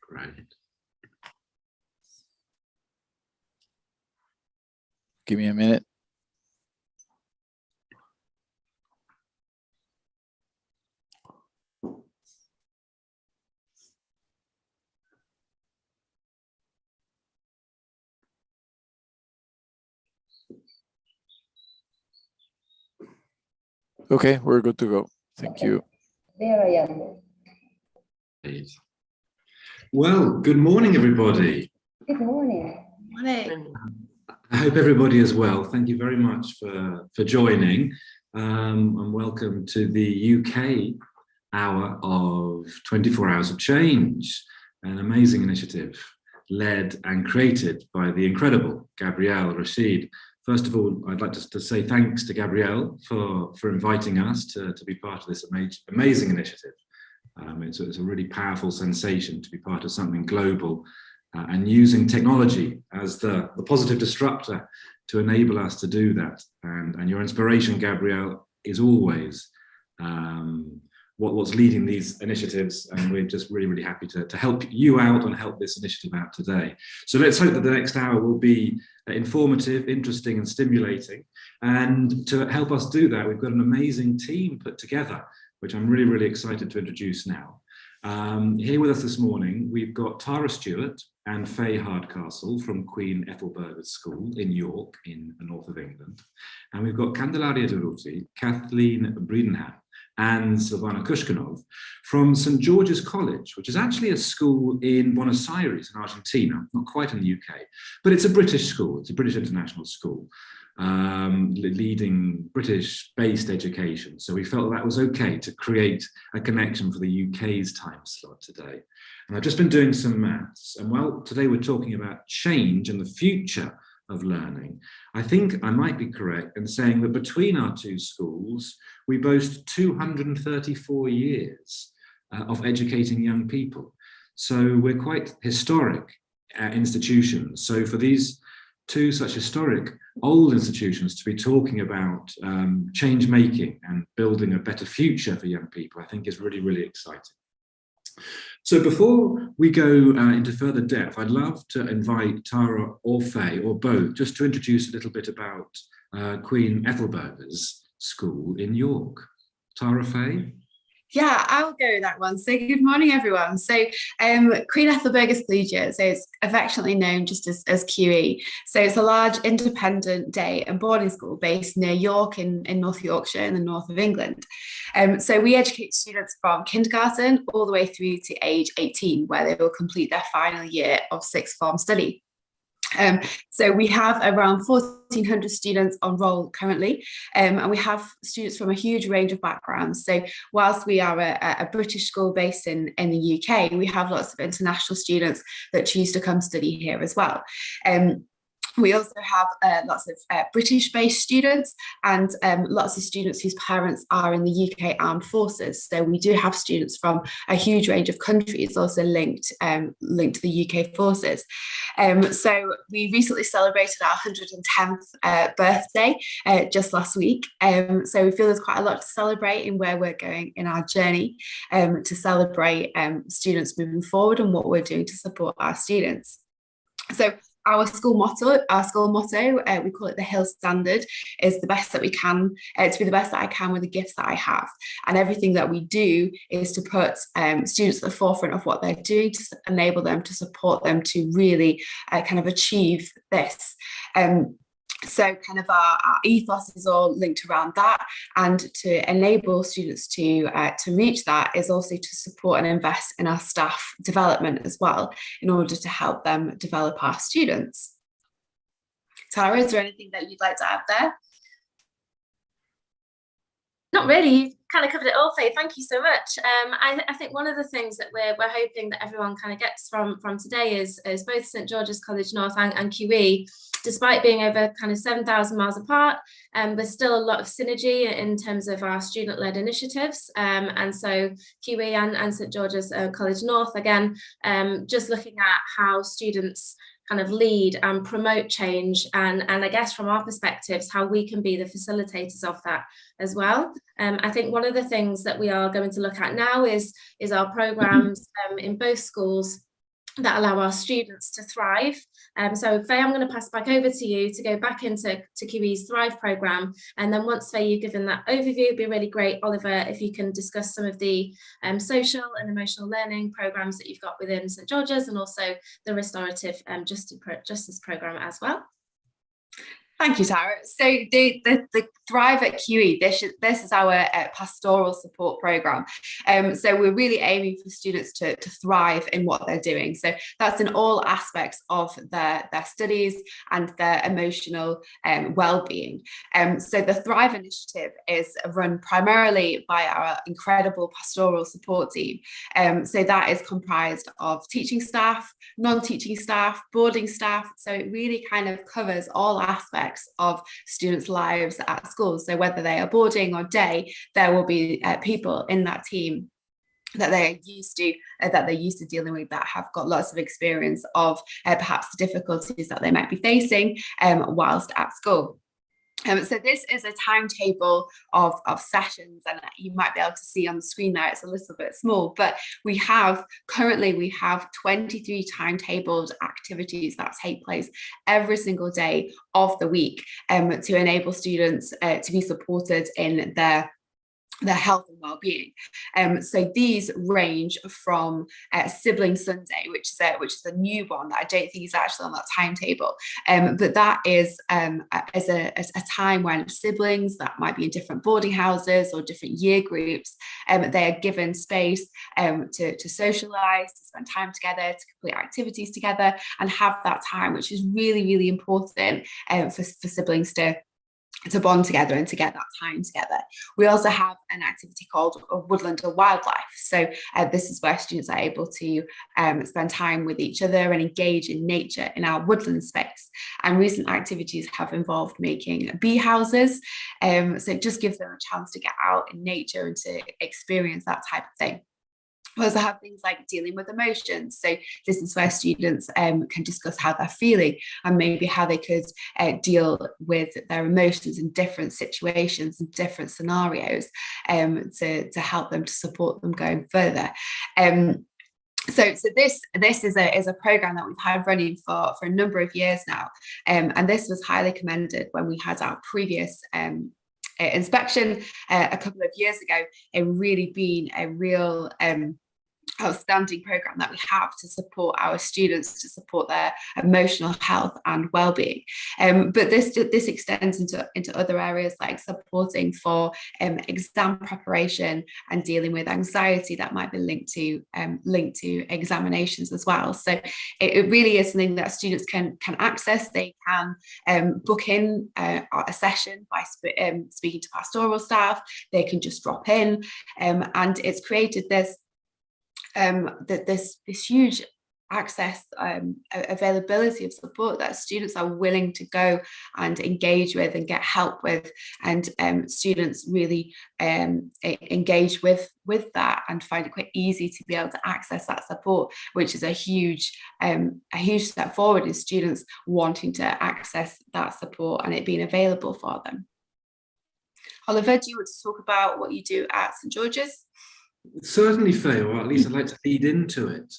Great. Give me a minute. Okay, we're good to go. Thank you. There I am. Great. Well, good morning, everybody. Good morning. Morning. I hope everybody is well. Thank you very much for joining, and welcome to the UK Hour of 24 Hours of Change, an amazing initiative led and created by the incredible Gabrielle Rashid. First of all, I'd like to say thanks to Gabrielle for inviting us to be part of this amazing initiative. It's a really powerful sensation to be part of something global and using technology as the positive disruptor to enable us to do that. And your inspiration, Gabrielle, is always what's leading these initiatives, and we're just really, really happy to help you out and help this initiative out today. So let's hope that the next hour will be informative, interesting and stimulating. And to help us do that, we've got an amazing team put together, which I'm really, really excited to introduce now. Here with us this morning, we've got Tara Stewart and Faye Hardcastle from Queen Ethelburga School in York, in the north of England. And we've got Candelaria Durruti, Kathleen Breedenham, and Silvana Kushkinov from St. George's College, which is actually a school in Buenos Aires in Argentina, not quite in the UK, but it's a British school, it's a British international school, leading British-based education. So we felt that was okay to create a connection for the UK's time slot today. And I've just been doing some maths, and well, today we're talking about change and the future of learning. I think I might be correct in saying that between our two schools, we boast 234 years of educating young people. So we're quite historic institutions. So for these two such historic old institutions to be talking about change making and building a better future for young people, I think is really, really exciting. So before we go into further depth, I'd love to invite Tara or Faye or both just to introduce a little bit about Queen Ethelburga's school in York. Tara, Faye? Yeah, I'll go with that one. So good morning, everyone. So Queen Ethelburga's Collegiate, so it's affectionately known just as QE. So it's a large independent day and boarding school based near York in North Yorkshire in the north of England. So we educate students from kindergarten all the way through to age 18, where they will complete their final year of sixth form study. So we have around 1,400 students on roll currently, and we have students from a huge range of backgrounds. So whilst we are a British school based in the UK, we have lots of international students that choose to come study here as well. We also have lots of British-based students and lots of students whose parents are in the UK Armed Forces. So we do have students from a huge range of countries also linked to the UK Forces. So we recently celebrated our 110th birthday just last week. So we feel there's quite a lot to celebrate in where we're going in our journey to celebrate students moving forward and what we're doing to support our students. So our school motto, we call it the Hill Standard, is the best that we can, to be the best that I can with the gifts that I have. And everything that we do is to put students at the forefront of what they're doing to enable them, to support them to really kind of achieve this. So kind of our ethos is all linked around that, and to enable students to reach that is also to support and invest in our staff development as well, in order to help them develop our students. Tara, is there anything that you'd like to add there? Not really, you kind of covered it all, Faye. Thank you so much. I think one of the things that we're hoping that everyone kind of gets from today is both St. George's College North and QE, despite being over kind of 7,000 miles apart, there's still a lot of synergy in terms of our student-led initiatives. And so QE and St. George's College North, again, just looking at how students kind of lead and promote change, and I guess from our perspectives, how we can be the facilitators of that as well. I think one of the things that we are going to look at now is our programs in both schools that allow our students to thrive. So Faye, I'm going to pass back over to you to go back into QE's Thrive programme. And then once Faye, you've given that overview, it'd be really great, Oliver, if you can discuss some of the social and emotional learning programmes that you've got within St George's, and also the restorative justice programme as well. Thank you, Tara. So the Thrive at QE, this is our pastoral support programme. So we're really aiming for students to thrive in what they're doing. So that's in all aspects of their studies and their emotional well-being. So the Thrive initiative is run primarily by our incredible pastoral support team. So that is comprised of teaching staff, non-teaching staff, boarding staff. So it really kind of covers all aspects of students' lives at school. So whether they are boarding or day, there will be people in that team that they're used to dealing with, that have got lots of experience of perhaps the difficulties that they might be facing whilst at school. So this is a timetable of sessions, and you might be able to see on the screen there, it's a little bit small, but currently we have 23 timetabled activities that take place every single day of the week to enable students to be supported in their health and well-being. So these range from Sibling Sunday, which is a new one that I don't think is actually on that timetable, but that is a time when siblings that might be in different boarding houses or different year groups, they are given space to socialise, to spend time together, to complete activities together, and have that time, which is really, really important for siblings to bond together and to get that time together. We also have an activity called Woodland or Wildlife. So this is where students are able to spend time with each other and engage in nature in our woodland space. And recent activities have involved making bee houses. So it just gives them a chance to get out in nature and to experience that type of thing. We also have things like dealing with emotions. So this is where students can discuss how they're feeling and maybe how they could deal with their emotions in different situations and different scenarios to help them, to support them going further. So this is a program that we've had running for a number of years now, and this was highly commended when we had our previous inspection a couple of years ago. It really been a real outstanding program that we have to support our students, to support their emotional health and well-being. But this extends into other areas, like supporting for exam preparation and dealing with anxiety that might be linked to examinations as well. So it really is something that students can access. They can book in a session by speaking to pastoral staff. They can just drop in, and it's created this huge access, availability of support that students are willing to go and engage with and get help with, and students really engage with that and find it quite easy to be able to access that support, which is a huge step forward in students wanting to access that support and it being available for them. Oliver, do you want to talk about what you do at St George's? Certainly, Faye, or at least I'd like to lead into it.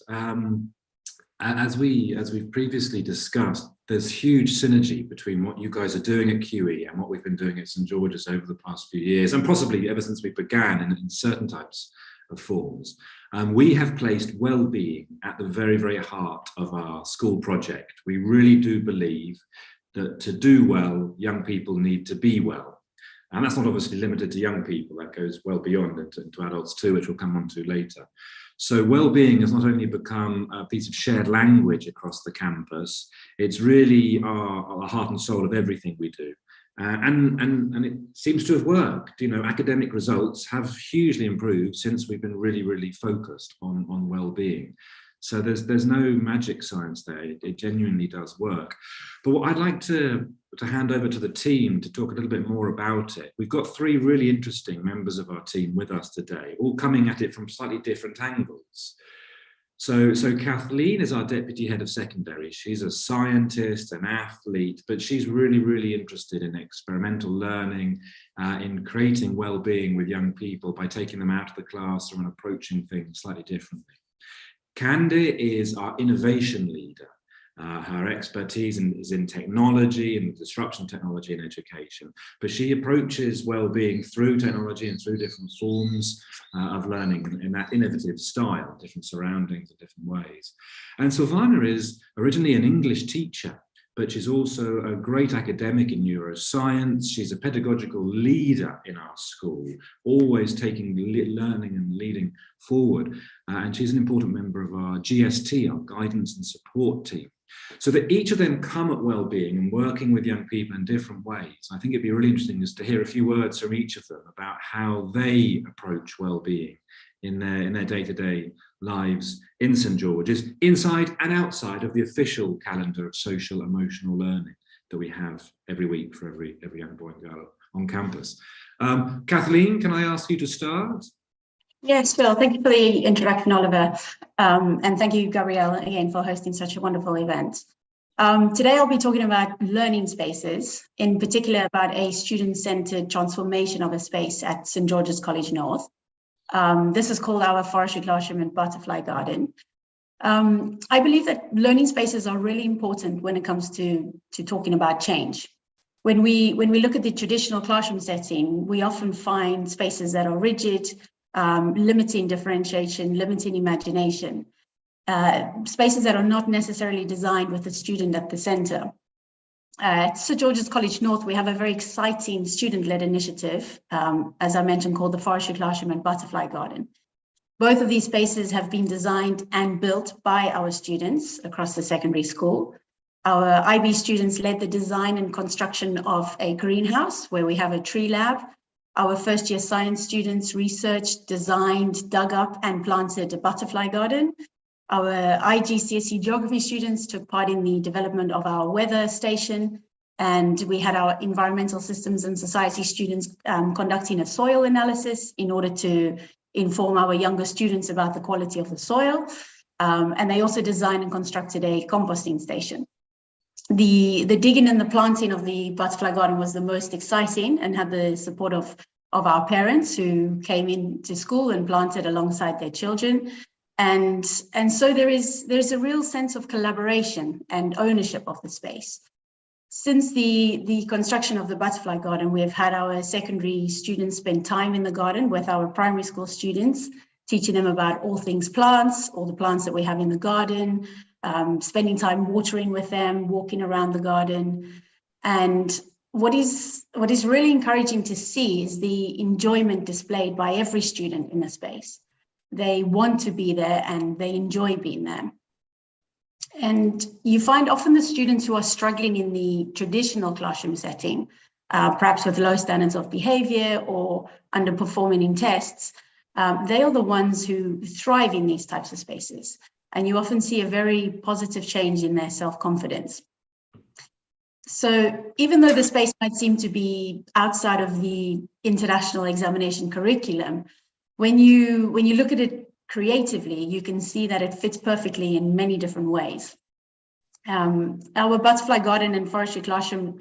As we've previously discussed, there's huge synergy between what you guys are doing at QE and what we've been doing at St George's over the past few years, and possibly ever since we began in certain types of forms. We have placed well-being at the very, very heart of our school project. We really do believe that to do well, young people need to be well. And that's not obviously limited to young people, that goes well beyond into adults too, which we'll come on to later. So well-being has not only become a piece of shared language across the campus, it's really our heart and soul of everything we do. And it seems to have worked. You know, academic results have hugely improved since we've been really, really focused on well-being. So there's no magic science there. It genuinely does work. But what I'd like to hand over to the team to talk a little bit more about it. We've got three really interesting members of our team with us today, all coming at it from slightly different angles. So Kathleen is our Deputy Head of Secondary. She's a scientist, an athlete, but she's really, really interested in experimental learning, in creating well-being with young people by taking them out of the classroom and approaching things slightly differently. Candy is our innovation leader. Her expertise is in technology and disruption of technology in education, but she approaches well-being through technology and through different forms of learning in that innovative style, different surroundings, in different ways. And Silvana is originally an English teacher, but she's also a great academic in neuroscience. She's a pedagogical leader in our school, always taking learning and leading forward. And she's an important member of our GST, our guidance and support team. So that each of them come at well-being and working with young people in different ways. I think it'd be really interesting just to hear a few words from each of them about how they approach well-being in their day-to-day lives in St George's, inside and outside of the official calendar of social emotional learning that we have every week for every young boy and girl on campus. Kathleen, can I ask you to start? Yes, Phil, thank you for the introduction, Oliver. And thank you, Gabrielle, again, for hosting such a wonderful event. Today, I'll be talking about learning spaces, in particular about a student-centered transformation of a space at St George's College North. This is called our Forestry Classroom and Butterfly Garden. I believe that learning spaces are really important when it comes to talking about change. When we look at the traditional classroom setting, we often find spaces that are rigid, limiting differentiation, limiting imagination, spaces that are not necessarily designed with the student at the center. At St George's College North, we have a very exciting student-led initiative, as I mentioned, called the Forestry Classroom and Butterfly Garden. Both of these spaces have been designed and built by our students across the secondary school. Our IB students led the design and construction of a greenhouse where we have a tree lab. Our first-year science students researched, designed, dug up, and planted a butterfly garden. Our IGCSE geography students took part in the development of our weather station, and we had our environmental systems and society students conducting a soil analysis in order to inform our younger students about the quality of the soil. And they also designed and constructed a composting station. The digging and the planting of the butterfly garden was the most exciting and had the support of our parents who came into school and planted alongside their children. And so there's a real sense of collaboration and ownership of the space. Since the construction of the butterfly garden, we have had our secondary students spend time in the garden with our primary school students, teaching them about all things plants, all the plants that we have in the garden, spending time watering with them, walking around the garden. And what is really encouraging to see is the enjoyment displayed by every student in the space. They want to be there and they enjoy being there. And you find often the students who are struggling in the traditional classroom setting, perhaps with low standards of behavior or underperforming in tests, they are the ones who thrive in these types of spaces. And you often see a very positive change in their self-confidence. So even though the space might seem to be outside of the international examination curriculum, when you look at it creatively, you can see that it fits perfectly in many different ways. Our butterfly garden and forestry classroom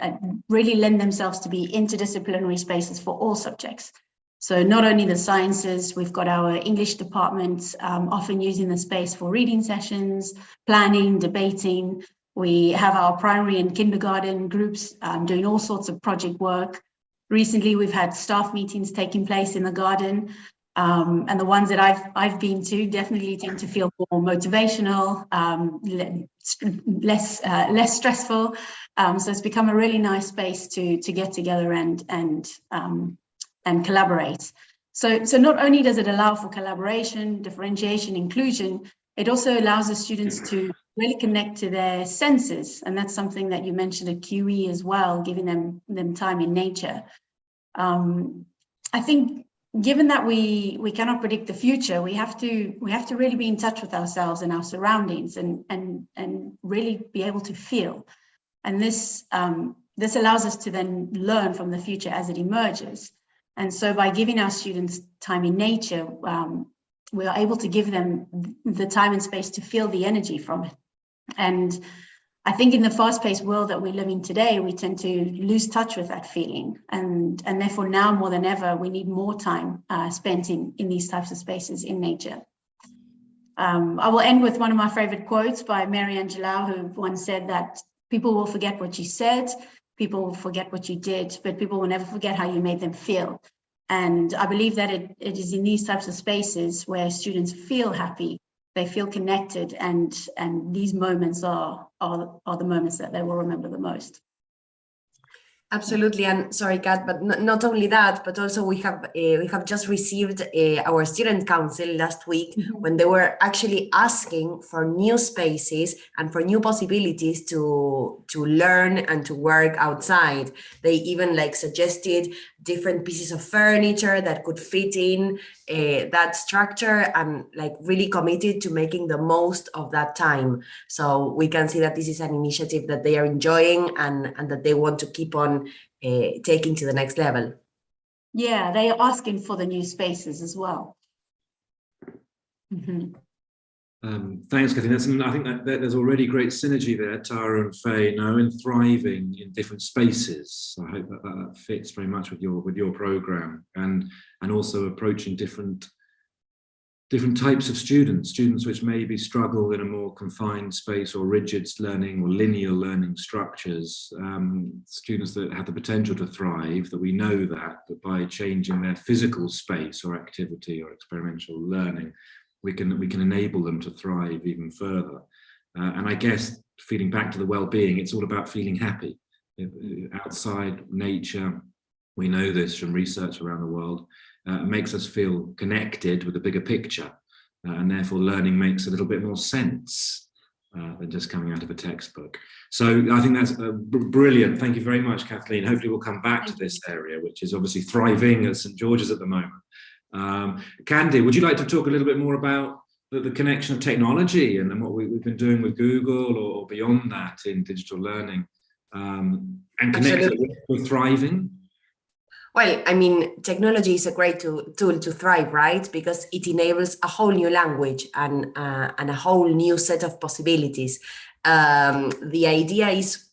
really lend themselves to be interdisciplinary spaces for all subjects. So not only the sciences, we've got our English departments often using the space for reading sessions, planning, debating. We have our primary and kindergarten groups doing all sorts of project work. Recently, we've had staff meetings taking place in the garden. And the ones that I've been to definitely tend to feel more motivational, less stressful. So it's become a really nice space to get together and collaborate. So not only does it allow for collaboration, differentiation, inclusion, it also allows the students to really connect to their senses. And that's something that you mentioned at QE as well, giving them time in nature. I think given that we cannot predict the future, we have to really be in touch with ourselves and our surroundings and really be able to feel. And this allows us to then learn from the future as it emerges. And so by giving our students time in nature, we are able to give them the time and space to feel the energy from it. And I think in the fast-paced world that we live in today, we tend to lose touch with that feeling. And therefore now more than ever, we need more time spent in these types of spaces in nature. I will end with one of my favorite quotes by Mary Angelou, who once said that people will forget what you said, people will forget what you did, but people will never forget how you made them feel. And I believe that it is in these types of spaces where students feel happy, they feel connected, and these moments are the moments that they will remember the most. Absolutely, and sorry, Kat, but not only that, but also we have just received our student council last week, when they were actually asking for new spaces and for new possibilities to learn and to work outside. They even suggested different pieces of furniture that could fit in that structure, and really committed to making the most of that time. So we can see that this is an initiative that they are enjoying and that they want to keep on taking to the next level. Yeah, they are asking for the new spaces as well. Thanks, Kathleen. I think that there's already great synergy there, Tara and Faye, in thriving in different spaces. I hope that fits very much with your program, and also approaching different types of students which maybe struggle in a more confined space or rigid learning or linear learning structures, students that have the potential to thrive, that we know that by changing their physical space or activity or experiential learning, we can enable them to thrive even further. And I guess, feeding back to the well-being, it's all about feeling happy. Outside nature, we know this from research around the world, makes us feel connected with a bigger picture, and therefore learning makes a little bit more sense than just coming out of a textbook. So I think that's brilliant. Thank you very much, Kathleen. Hopefully we'll come back to this area, which is obviously thriving at St George's at the moment. Candy, would you like to talk a little bit more about the connection of technology and what we've been doing with Google or beyond that in digital learning, and connect it with thriving? Well, I mean, technology is a great tool to thrive, right? Because it enables a whole new language and a whole new set of possibilities. The idea is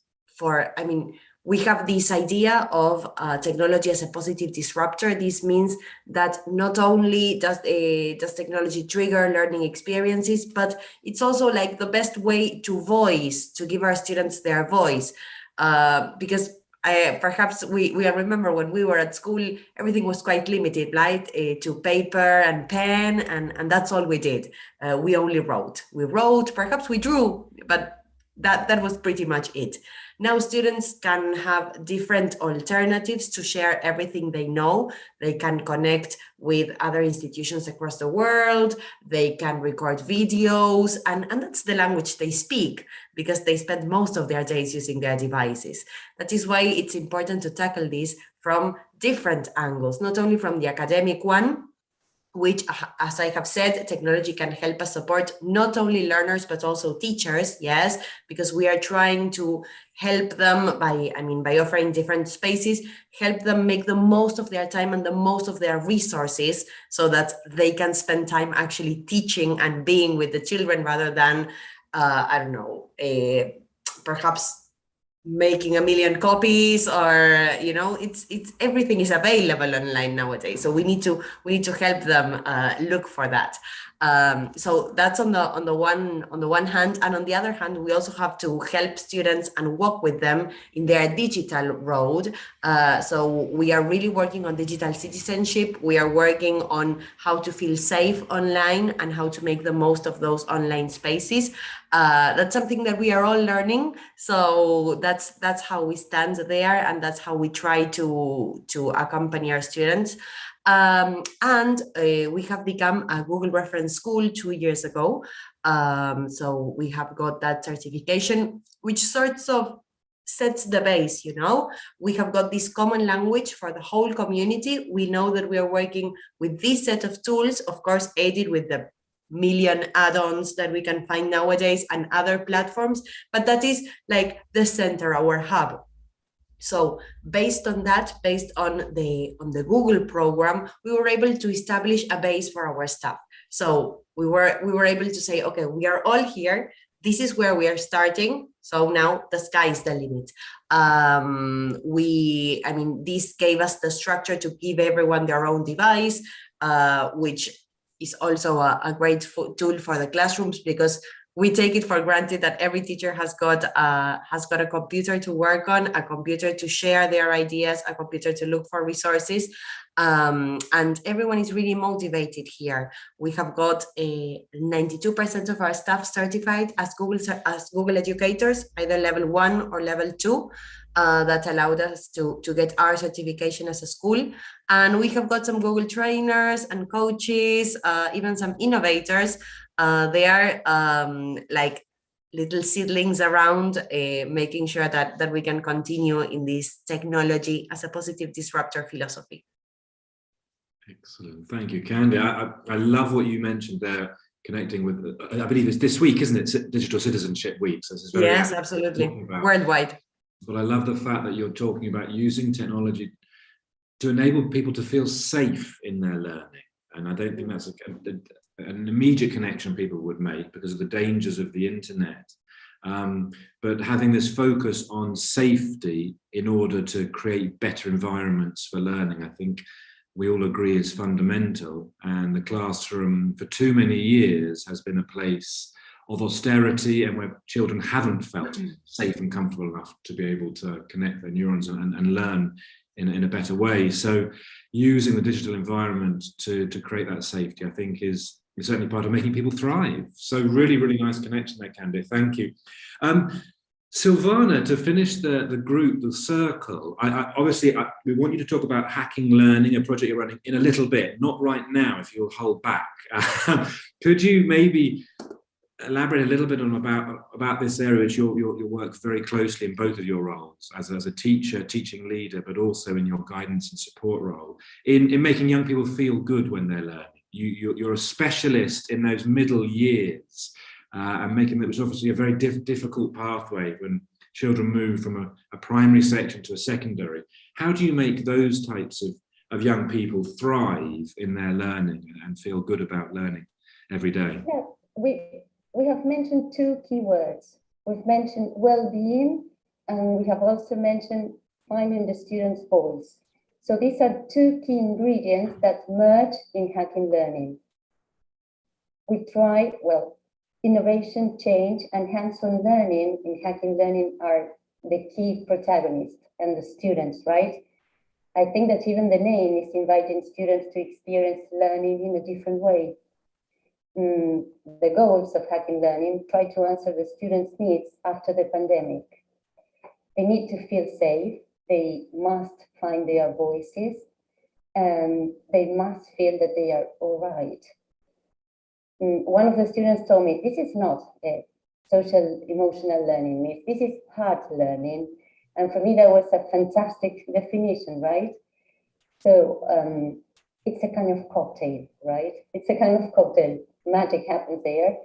we have this idea of technology as a positive disruptor. This means that not only does technology trigger learning experiences, but it's also the best way to give our students their voice, because perhaps we remember when we were at school, everything was quite limited, right? To paper and pen, and that's all we did. We only wrote. We wrote, perhaps we drew, but that was pretty much it. Now students can have different alternatives to share everything they know. They can connect with other institutions across the world. They can record videos, and that's the language they speak, because they spend most of their days using their devices. That is why it's important to tackle this from different angles, not only from the academic one, which, as I have said, technology can help us support not only learners, but also teachers, yes, because we are trying to help them by offering different spaces, help them make the most of their time and the most of their resources, so that they can spend time actually teaching and being with the children, rather than, perhaps making a million copies, or it's everything is available online nowadays, so we need to help them look for that. So that's on the one hand, and on the other hand, we also have to help students and walk with them in their digital road. So we are really working on digital citizenship. We are working on how to feel safe online and how to make the most of those online spaces. That's something that we are all learning. So that's how we stand there, and that's how we try to accompany our students. And we have become a Google reference school 2 years ago. So we have got that certification, which sorts of sets the base, We have got this common language for the whole community. We know that we are working with this set of tools, of course, aided with the million add-ons that we can find nowadays and other platforms, but that is the center, our hub. So based on that, based on the Google program, we were able to establish a base for our staff. So we were able to say, okay, we are all here. This is where we are starting. So now the sky is the limit. This gave us the structure to give everyone their own device, which is also a great tool for the classrooms, because we take it for granted that every teacher has got a computer to work on, a computer to share their ideas, a computer to look for resources, and everyone is really motivated here. We have got 92% of our staff certified as Google educators, either level 1 or level 2. That allowed us to get our certification as a school. And we have got some Google trainers and coaches, even some innovators. They are like little seedlings around, making sure that we can continue in this technology as a positive disruptor philosophy. Excellent, thank you, Candy. I love what you mentioned there, connecting with, I believe it's this week, isn't it? Digital Citizenship Week. So this is very yes, absolutely, worldwide. But I love the fact that you're talking about using technology to enable people to feel safe in their learning. And I don't think that's an immediate connection people would make because of the dangers of the internet. But having this focus on safety in order to create better environments for learning, I think we all agree is fundamental. And the classroom for too many years has been a place of austerity and where children haven't felt safe and comfortable enough to be able to connect their neurons and learn in a better way. So using the digital environment to create that safety, I think is certainly part of making people thrive. So really, really nice connection there, Candy. Thank you. Silvana, to finish the group, the circle, we want you to talk about Hacking Learning, a project you're running, in a little bit, not right now, if you'll hold back. Could you maybe elaborate a little bit on about this area, which you work very closely in both of your roles as a teacher, teaching leader, but also in your guidance and support role, in making young people feel good when they're learning. You're a specialist in those middle years, and making that was obviously a very difficult pathway when children move from a primary section to a secondary. How do you make those types of young people thrive in their learning and feel good about learning every day? Yeah, we have mentioned two key words. We've mentioned well-being, and we have also mentioned finding the student's voice. So these are two key ingredients that merge in Hacking Learning. We try, innovation, change, and hands-on learning in Hacking Learning are the key protagonists and the students, right? I think that even the name is inviting students to experience learning in a different way. The goals of Hacking Learning try to answer the students' needs after the pandemic. They need to feel safe, they must find their voices, and they must feel that they are all right. One of the students told me, this is not a social emotional learning, this is hard learning. And for me, that was a fantastic definition, right? So it's a kind of cocktail, right? It's a kind of cocktail. Magic happens there,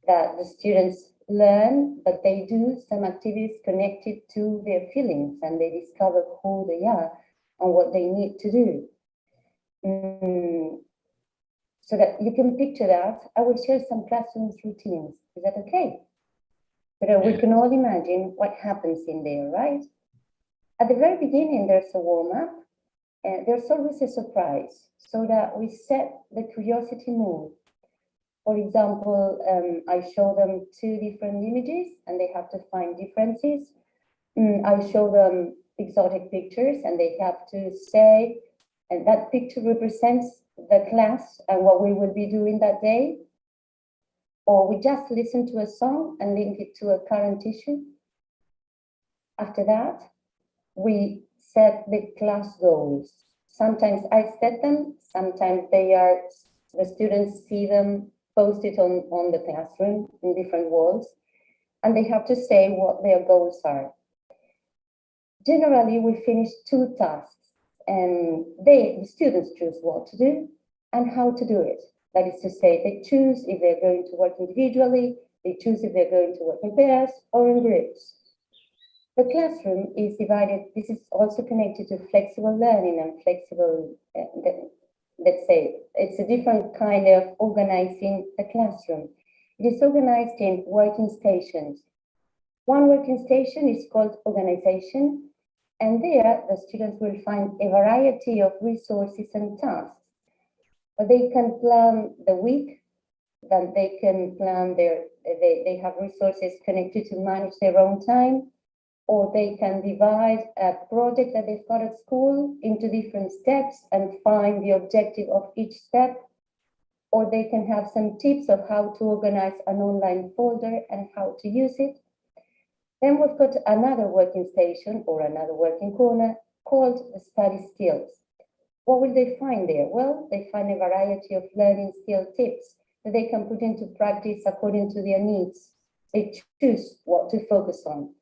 that the students learn, but they do some activities connected to their feelings, and they discover who they are and what they need to do. So that you can picture that, I will share some classroom routines. Is that okay? So that we can all imagine what happens in there, right? At the very beginning, there's a warm-up, and there's always a surprise, so that we set the curiosity mood. For example, I show them two different images and they have to find differences. I show them exotic pictures and they have to say, and that picture represents the class and what we will be doing that day. Or we just listen to a song and link it to a current issue. After that, we set the class goals. Sometimes I set them, sometimes the students see them posted on the classroom in different walls, and they have to say what their goals are. Generally, we finish 2 tasks, and the students choose what to do and how to do it. That is to say, they choose if they're going to work individually, they choose if they're going to work in pairs or in groups. The classroom is divided. This is also connected to flexible learning and flexible, let's say, it's a different kind of organizing the classroom. It is organized in working stations. One working station is called organization, and there the students will find a variety of resources and tasks. Or they can plan the week, then they can plan they have resources connected to manage their own time, or they can divide a project that they've got at school into different steps and find the objective of each step. Or they can have some tips of how to organize an online folder and how to use it. Then we've got another working station or another working corner called the study skills. What will they find there? Well, they find a variety of learning skill tips that they can put into practice according to their needs. They choose what to focus on.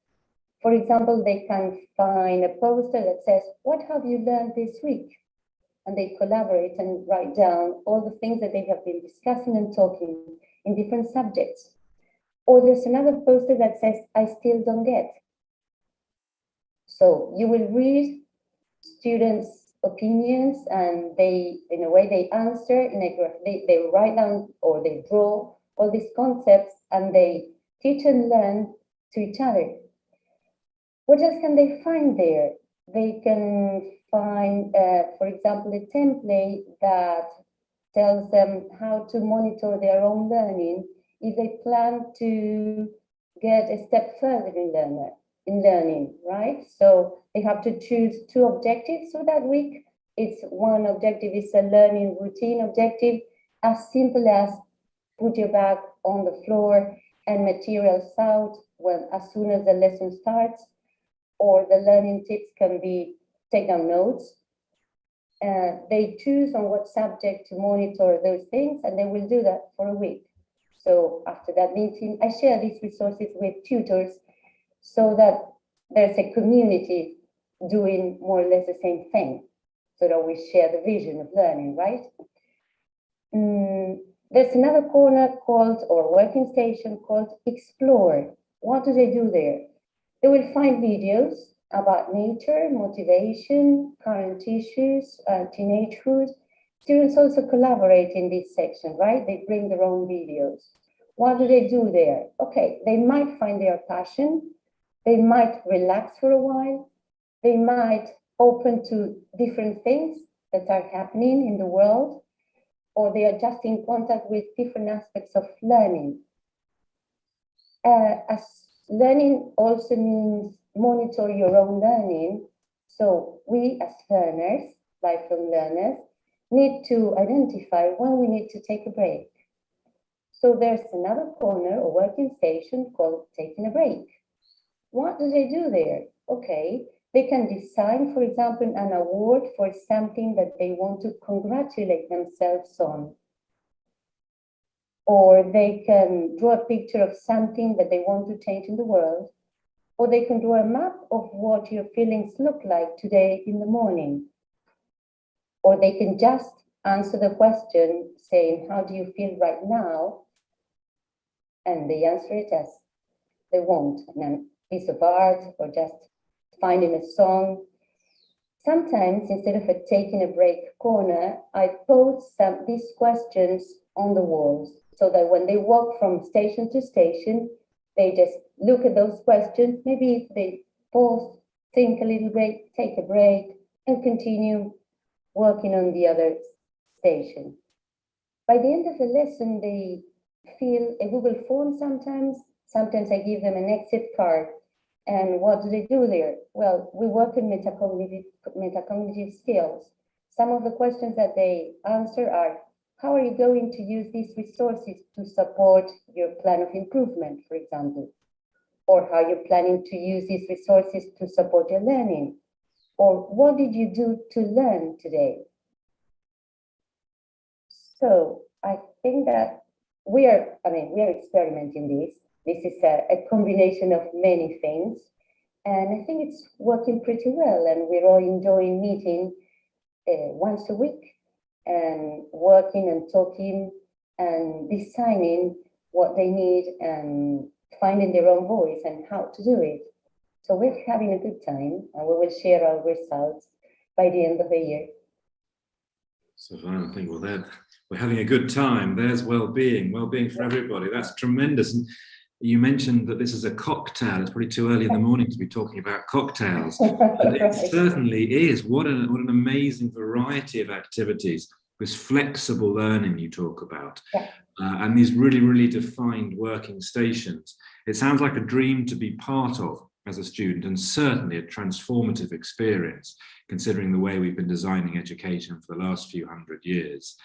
For example, they can find a poster that says, "What have you learned this week?" And they collaborate and write down all the things that they have been discussing and talking in different subjects. Or there's another poster that says, "I still don't get." So you will read students' opinions, and they, in a way, they answer in a graph. They write down or they draw all these concepts, and they teach and learn to each other. What else can they find there? They can find, for example, a template that tells them how to monitor their own learning if they plan to get a step further in learning, right? So they have to choose 2 objectives for that week. It's one objective is a learning routine objective, as simple as put your bag on the floor and materials out as soon as the lesson starts. Or the learning tips can be take down notes. They choose on what subject to monitor those things, and they will do that for a week. So after that meeting, I share these resources with tutors so that there's a community doing more or less the same thing, so that we share the vision of learning, right? There's another corner called, or working station called Explore. What do they do there? They will find videos about nature, motivation, current issues, teenagehood. Students also collaborate in this section, right? They bring their own videos. What do they do there? Okay, they might find their passion. They might relax for a while. They might open to different things that are happening in the world, or they are just in contact with different aspects of learning. As learning also means monitor your own learning. So we as learners, lifelong learners, need to identify when we need to take a break. So there's another corner or working station called taking a break. What do they do there? Okay, they can design, for example, an award for something that they want to congratulate themselves on. Or they can draw a picture of something that they want to change in the world. Or they can draw a map of what your feelings look like today in the morning. Or they can just answer the question saying, how do you feel right now? And they answer it as they want, and a piece of art or just finding a song. Sometimes, instead of a taking a break corner, I post these questions on the walls so that when they walk from station to station, they just look at those questions. Maybe they pause, think a little bit, take a break, and continue working on the other station. By the end of the lesson, they fill a Google form sometimes. Sometimes I give them an exit card. And what do they do there? Well, we work in metacognitive skills. Some of the questions that they answer are, how are you going to use these resources to support your plan of improvement, for example? Or how you're planning to use these resources to support your learning? Or what did you do to learn today? So I think that we are experimenting this. This is a combination of many things. And I think it's working pretty well. And we're all enjoying meeting once a week and working and talking and designing what they need and finding their own voice and how to do it. So we're having a good time, and we will share our results by the end of the year. So I think, well, we're having a good time. There's well-being for everybody. That's tremendous. And you mentioned that this is a cocktail. It's probably too early in the morning to be talking about cocktails. But it certainly is. What an amazing variety of activities. this flexible learning you talk about, Yeah. and these really, really defined working stations. It sounds like a dream to be part of as a student, and certainly a transformative experience, considering the way we've been designing education for the last few hundred years.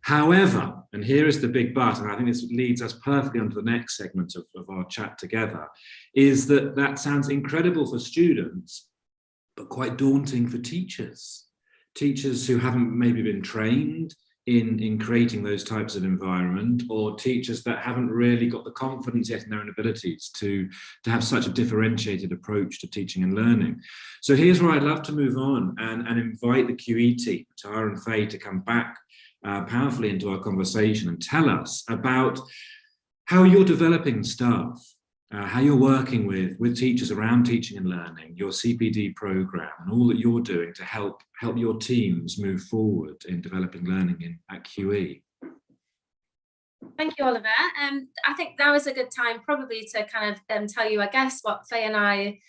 However, and here is the big but, and I think this leads us perfectly onto the next segment of our chat together, is that sounds incredible for students, but quite daunting for teachers. Teachers who haven't maybe been trained in creating those types of environment, or teachers that haven't really got the confidence yet in their own abilities to have such a differentiated approach to teaching and learning. So here's where I'd love to move on and invite the QE team, Tara and Faye, to come back powerfully into our conversation and tell us about how you're developing staff, how you're working with teachers around teaching and learning, your CPD program, and all that you're doing to help your teams move forward in developing learning at QE. Thank you, Oliver. I think now is a good time probably to kind of tell you, I guess, what Faye and I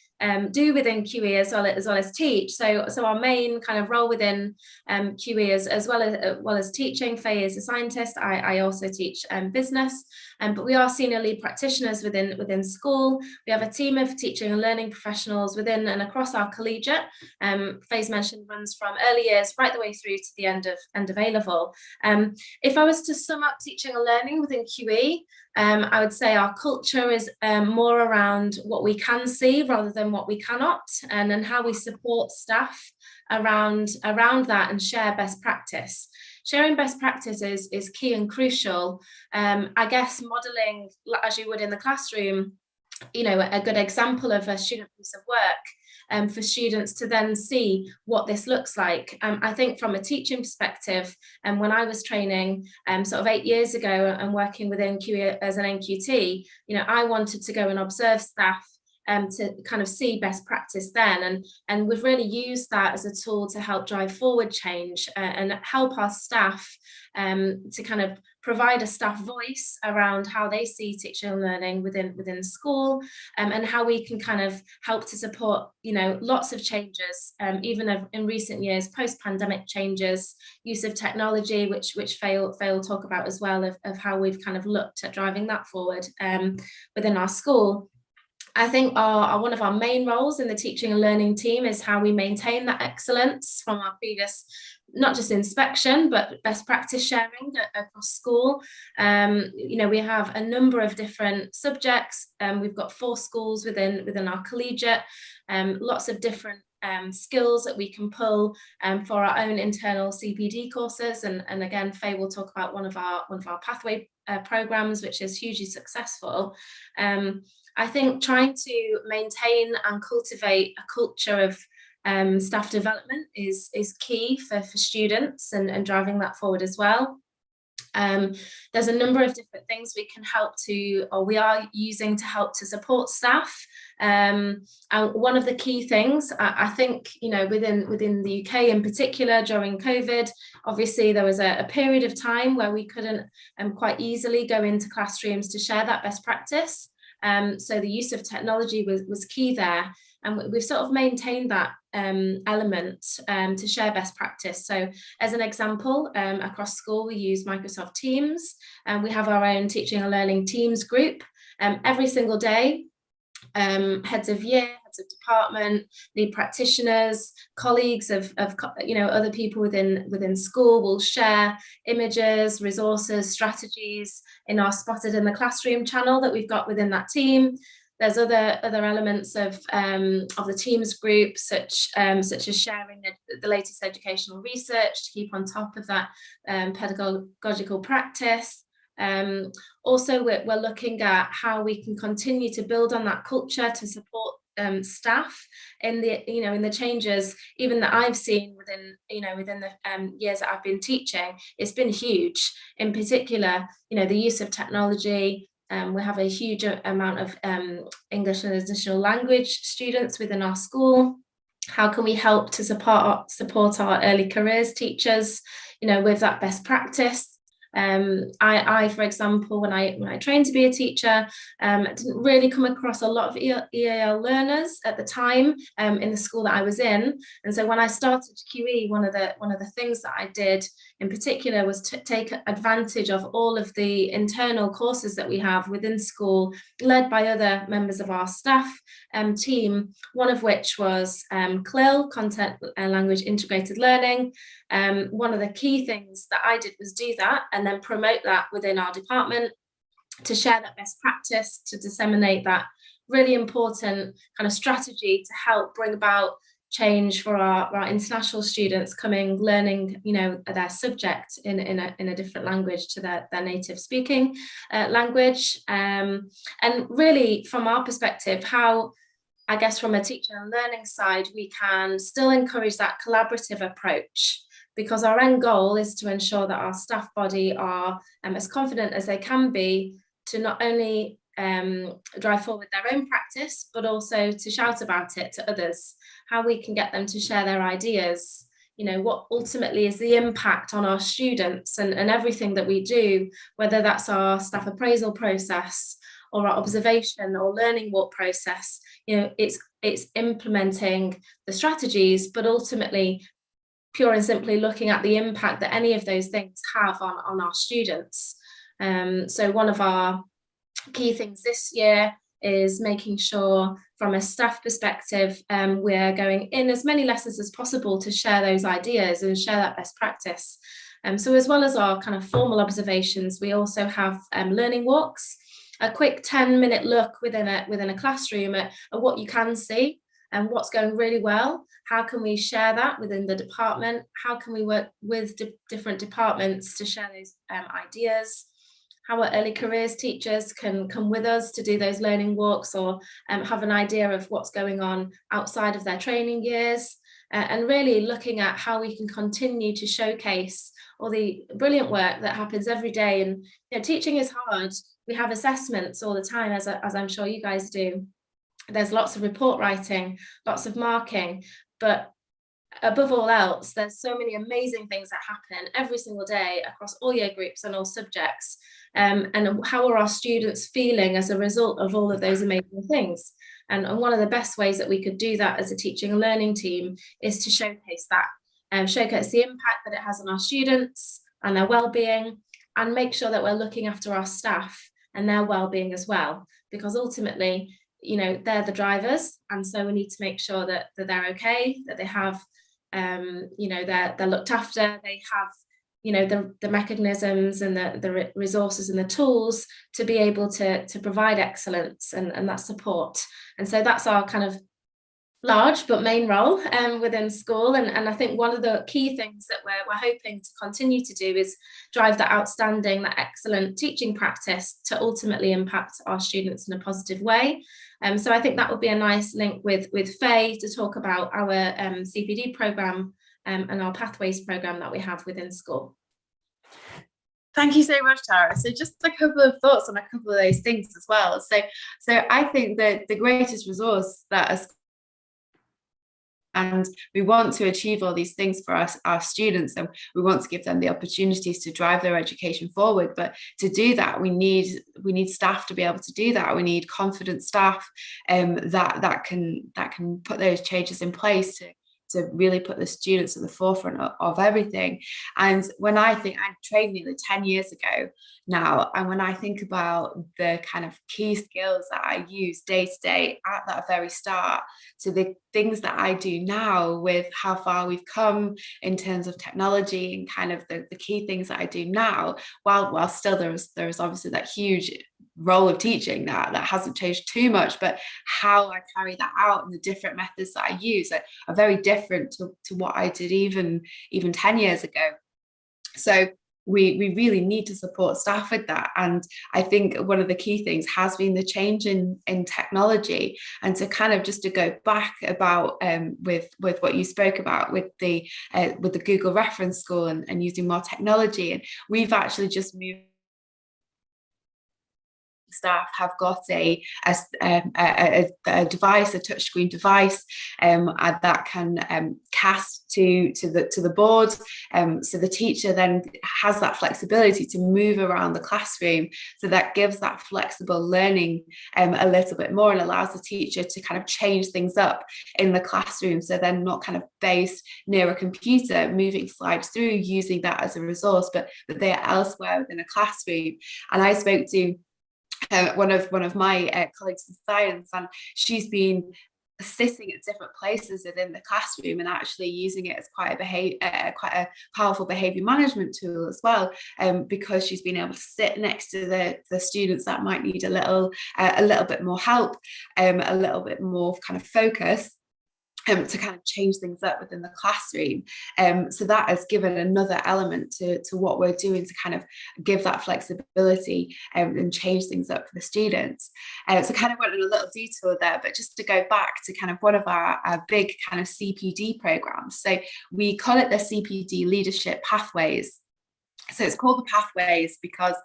do within QE as well as teach. So our main kind of role within QE as well as teaching. Faye is a scientist. I also teach business, but we are senior lead practitioners within school. We have a team of teaching and learning professionals within and across our collegiate. Faye's mentioned runs from early years right the way through to the end of A-level. If I was to sum up teaching and learning within QE, I would say our culture is more around what we can see rather than what we cannot, and then how we support staff around that and share best practice. Sharing best practices is key and crucial. I guess modelling, as you would in the classroom, a good example of a student piece of work for students to then see what this looks like. I think from a teaching perspective, and when I was training sort of 8 years ago and working within QE as an NQT, I wanted to go and observe staff to kind of see best practice then, and we've really used that as a tool to help drive forward change and help our staff to kind of provide a staff voice around how they see teaching and learning within school, and how we can kind of help to support lots of changes, even in recent years, post-pandemic changes, use of technology, which Faye will talk about as well, of how we've kind of looked at driving that forward within our school. I think one of our main roles in the teaching and learning team is how we maintain that excellence from our previous, not just inspection, but best practice sharing across school. We have a number of different subjects. We've got 4 schools within our collegiate, lots of different skills that we can pull for our own internal CPD courses. And again, Faye will talk about one of our pathway programs, which is hugely successful. I think trying to maintain and cultivate a culture of staff development is key for students and driving that forward as well. There's a number of different things we can we are using to help to support staff. And one of the key things, I think, within the UK in particular during COVID, obviously there was a period of time where we couldn't quite easily go into classrooms to share that best practice. So the use of technology was key there, and we've sort of maintained that element to share best practice. So as an example, across school we use Microsoft Teams, and we have our own teaching and learning Teams group every single day. Heads of year, heads of department, lead practitioners, colleagues of other people within school will share images, resources, strategies in our Spotted in the Classroom channel that we've got within that team. There's other elements of the Teams group, such as sharing the latest educational research to keep on top of that pedagogical practice. Also, we're looking at how we can continue to build on that culture to support staff in the changes even that I've seen within the years that I've been teaching. It's been huge. In particular, the use of technology. We have a huge amount of English as additional language students within our school. How can we help to support our early careers teachers, with that best practice? I, for example, when I trained to be a teacher, didn't really come across a lot of EAL learners at the time in the school that I was in. And so when I started QE, one of the things that I did in particular was to take advantage of all of the internal courses that we have within school, led by other members of our staff team, one of which was CLIL, Content Language Integrated Learning. One of the key things that I did was do that and then promote that within our department, to share that best practice, to disseminate that really important kind of strategy to help bring about change for our international students coming, learning, you know, their subject in a different language to their native speaking language. And really, from our perspective, how, I guess, from a teaching and learning side, we can still encourage that collaborative approach, because our end goal is to ensure that our staff body are as confident as they can be to not only drive forward their own practice, but also to shout about it to others, how we can get them to share their ideas, you know, what ultimately is the impact on our students and everything that we do, whether that's our staff appraisal process or our observation or learning walk process. You know, it's implementing the strategies, but ultimately pure and simply looking at the impact that any of those things have on our students. So one of our key things this year is making sure from a staff perspective, we're going in as many lessons as possible to share those ideas and share that best practice. So as well as our kind of formal observations, we also have learning walks, a quick 10-minute look within a classroom at what you can see and what's going really well. How can we share that within the department? How can we work with different departments to share those ideas? How our early careers teachers can come with us to do those learning walks, or have an idea of what's going on outside of their training years, and really looking at how we can continue to showcase all the brilliant work that happens every day. And you know, teaching is hard. We have assessments all the time, as I'm sure you guys do. There's lots of report writing, lots of marking, but above all else, there's so many amazing things that happen every single day across all year groups and all subjects. And how are our students feeling as a result of all of those amazing things? And one of the best ways that we could do that as a teaching and learning team is to showcase that, showcase the impact that it has on our students and their well-being, and make sure that we're looking after our staff and their well-being as well, because ultimately, you know, they're the drivers, and so we need to make sure that they're okay, that they have you know, they're looked after, they have, you know, the mechanisms and the resources and the tools to be able to provide excellence and that support. And so that's our kind of large but main role within school. And I think one of the key things that we're hoping to continue to do is drive that outstanding, that excellent teaching practice to ultimately impact our students in a positive way. So I think that would be a nice link with Faye to talk about our CPD programme and our Pathways programme that we have within school. Thank you so much, Tara. So just a couple of thoughts on a couple of those things as well. So I think that the greatest resource that and we want to achieve all these things for our students, and we want to give them the opportunities to drive their education forward. But to do that, we need staff to be able to do that. We need confident staff that can put those changes in place to really put the students at the forefront of everything. And when I think, I trained nearly 10 years ago now, and when I think about the kind of key skills that I use day to day at that very start to the things that I do now, with how far we've come in terms of technology and kind of the key things that I do now, while still there is obviously that huge role of teaching that hasn't changed too much, but how I carry that out and the different methods that I use are very different to what I did even 10 years ago. So we really need to support staff with that. And I think one of the key things has been the change in technology, and to kind of just to go back about with what you spoke about with the Google Reference School and using more technology. And we've actually just moved staff have got a device, a touchscreen device that can cast to the board. So the teacher then has that flexibility to move around the classroom. So that gives that flexible learning a little bit more and allows the teacher to kind of change things up in the classroom. So they're not kind of based near a computer, moving slides through, using that as a resource, but they are elsewhere within a classroom. And I spoke to one of my colleagues in science, and she's been sitting at different places within the classroom and actually using it as quite a powerful behavior management tool as well, because she's been able to sit next to the students that might need a little bit more help, a little bit more kind of focus, to kind of change things up within the classroom. So that has given another element to what we're doing to kind of give that flexibility and change things up for the students. So kind of went on a little detour there, but just to go back to kind of one of our big kind of CPD programs. So we call it the CPD Leadership Pathways. So it's called the pathways because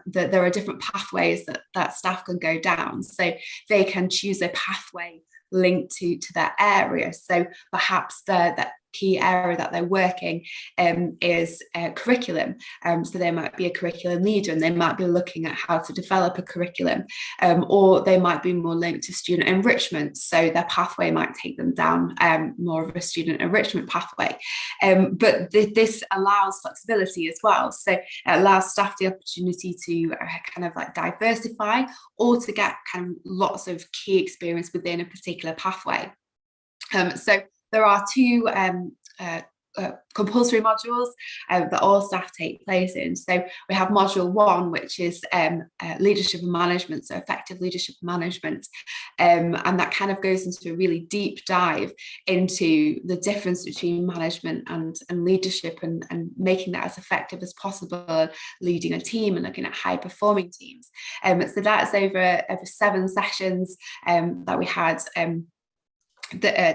there are different pathways that staff can go down. So they can choose a pathway linked to their area. So perhaps that key area that they're working is curriculum. So they might be a curriculum leader and they might be looking at how to develop a curriculum, or they might be more linked to student enrichment. So their pathway might take them down more of a student enrichment pathway. But this allows flexibility as well. So it allows staff the opportunity to kind of like diversify or to get kind of lots of key experience within a particular pathway. So there are two compulsory modules that all staff take place in. So we have module 1, which is leadership and management, so effective leadership management, and that kind of goes into a really deep dive into the difference between management and leadership, and making that as effective as possible, leading a team and looking at high performing teams. So that's over 7 sessions that we had